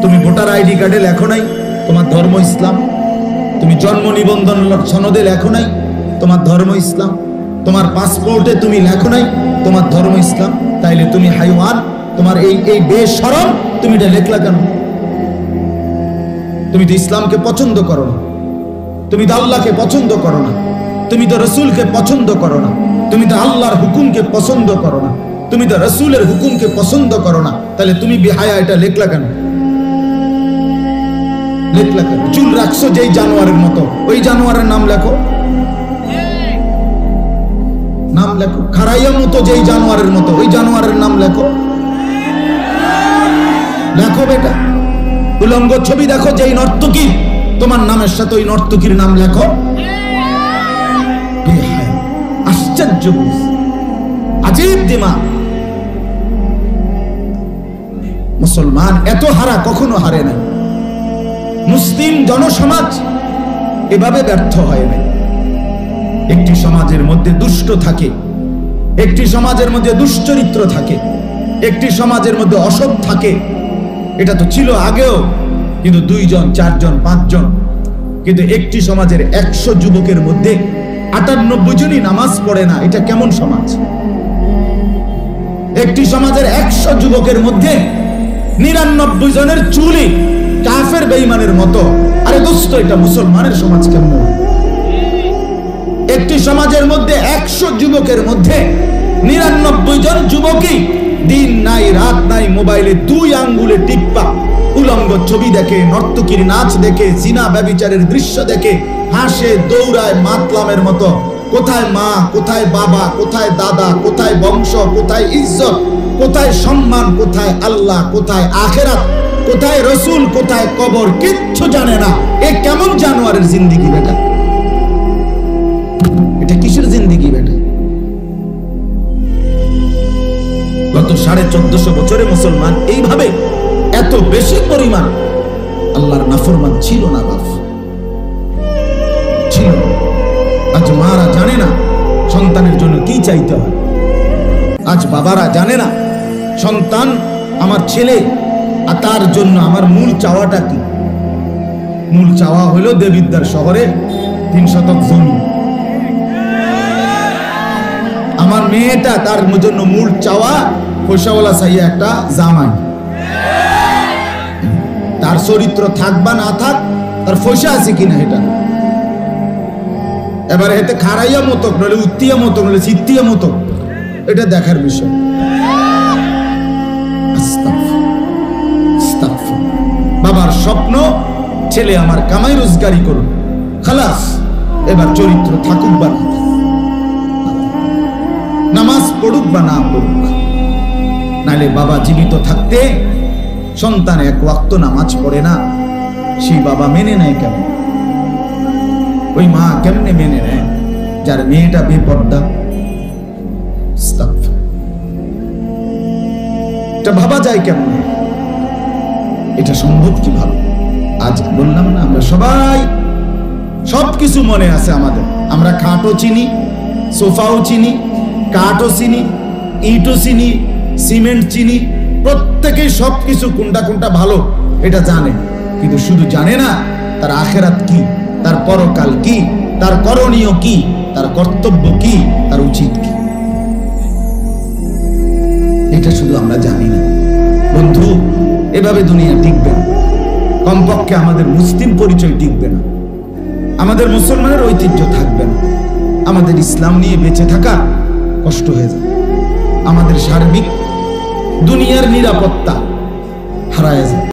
তুমি voter ID কার্ডে লেখো নাই তোমার ধর্ম ইসলাম, তুমি জন্ম নিবন্ধন সনদে লেখো নাই তোমার ধর্ম ইসলাম, তোমার পাসপোর্টে তুমি লেখো নাই তোমার ধর্ম ইসলাম, তাইলে তুমি হাইওয়ান, তোমার এই বেশরম, তুমি এটা লেখলা কেন? তুমি তো ইসলামকে পছন্দ করো না, তুমি তো আল্লাহকে পছন্দ করো না, তুমি তো রসুলকে পছন্দ করো না, তুমি তো আল্লাহর হুকুমকে পছন্দ করো না, তুমি তো রসুলের হুকুমকে পছন্দ করো না, তাহলে তুমি বেহায়া এটা লেখলা কেন? লেখলা কেন? চুল রাখছো যেই জানোয়ারের মতো, ওই জানোয়ারের নাম লেখো, নাম লেখো। খারাইয়া মতো যেই জানোয়ারের মতো, ওই জানোয়ারের নাম লেখো, লেখো বেটা। উলঙ্গ ছবি দেখো যেই নর্তকী, তোমার নামের সাথে ওই নর্তকীর নাম লেখো। আশ্চর্য, আজীব দিমাগ। মুসলমান এত হারা কখনো হারে নাই, মুসলিম জনসমাজ এভাবে ব্যর্থ হয় নাই। একটি সমাজের মধ্যে দুষ্ট থাকে, একটি সমাজের মধ্যে দুশ্চরিত্র থাকে, একটি সমাজের মধ্যে অসৎ থাকে, এটা তো ছিল আগেও, কিন্তু 2 জন 4 জন 5 জন, কিন্তু একটি সমাজের 100 যুবকের মধ্যে 98 জনই নামাজ পড়ে না, এটা কেমন সমাজ? একটি সমাজের 100 যুবকের মধ্যে 99 জনের চুলই কাফের বেঈমানের মতো, আরে দোস্ত এটা মুসলমানের সমাজ কেমন? একটি সমাজের মধ্যে 100 যুবকের মধ্যে 99 জন যুবকই দিন নাই রাত নাই মোবাইলে 2 আঙ্গুলে টিপ্পা উলঙ্গ ছবি দেখে, নর্তকীর নাচ দেখে, জিনা ব্যভিচারের দৃশ্য দেখে, হাসে দৌড়ায় মাতলামের মতো। কোথায় মা, কোথায় বাবা, কোথায় দাদা, কোথায় বংশ, কোথায় ইজ্জত, কোথায় সম্মান, কোথায় আল্লাহ, কোথায় আখেরাত, কোথায় রসুল, কোথায় কবর, কিচ্ছু জানে না। এ কেমন জানোয়ারের জিন্দেগি বেটা? এটা কিসের জিন্দেগি বেটা? গত 1450 বছরে মুসলমান এইভাবে এত বেশি পরিমাণ আল্লাহর নাফরমান ছিল না, বাপ ছিল। আজ মারা জানে না সন্তানের জন্য কি চাইতে হয়, আজ বাবারা জানে না সন্তান আমার ছেলে আর তার জন্য আমার মূল চাওয়াটা কি। মূল চাওয়া হলো দেবিদ্বার শহরে 3 শতক জমি, আমার মেয়েটা তার জন্য মূল চাওয়া পয়সাওয়ালা চাইয়া একটা জামাই। তার চরিত্র থাক বা না থাক, তার পয়সা আছে কিনা এটা, এবারে এতে খারাইয়া মতো নইলে উত্তিয়া মতো নইলে চিত্তিয়া মতো, এটা দেখার বিষয়। বাবার স্বপ্ন ছেলে আমার কামাই রোজগারি করুন, খালাস। এবার চরিত্র থাকুক বা না, নামাজ পড়ুক বা না পড়ুক, নাইলে বাবা জীবিত থাকতে সন্তান 1 ওয়াক্ত নামাজ পড়ে না, সেই বাবা মেনে নেয় কেমন? ওই মা কেমনে মেনে নেয় যার মেয়েটা বেপর্দা? এটা ভাবা যায় কেমন? এটা সম্ভব কিভাবে? আজ বললাম না, আমরা সবাই সবকিছু মনে আছে আমাদের। আমরা খাটও চিনি, সোফাও চিনি, কাঠও চিনি, ইটও চিনি, সিমেন্ট চিনি, প্রত্যেকেই সবকিছু কোনটা কোনটা ভালো এটা জানে, কিন্তু শুধু জানে না তার আখেরাত কি, তার পরকাল কি, তার করণীয় কি, তার কর্তব্য কি, তার উচিত কি, এটা শুধু আমরা জানি না। বন্ধু, এভাবে দুনিয়া টিকবে না, কমপক্ষে আমাদের মুসলিম পরিচয় টিকবে না, আমাদের মুসলমানের ঐতিহ্য থাকবে না, আমাদের ইসলাম নিয়ে বেঁচে থাকা কষ্ট হয়ে যাবে, আমাদের সার্বিক দুনিয়ার নিরাপত্তা হারায় যাবে।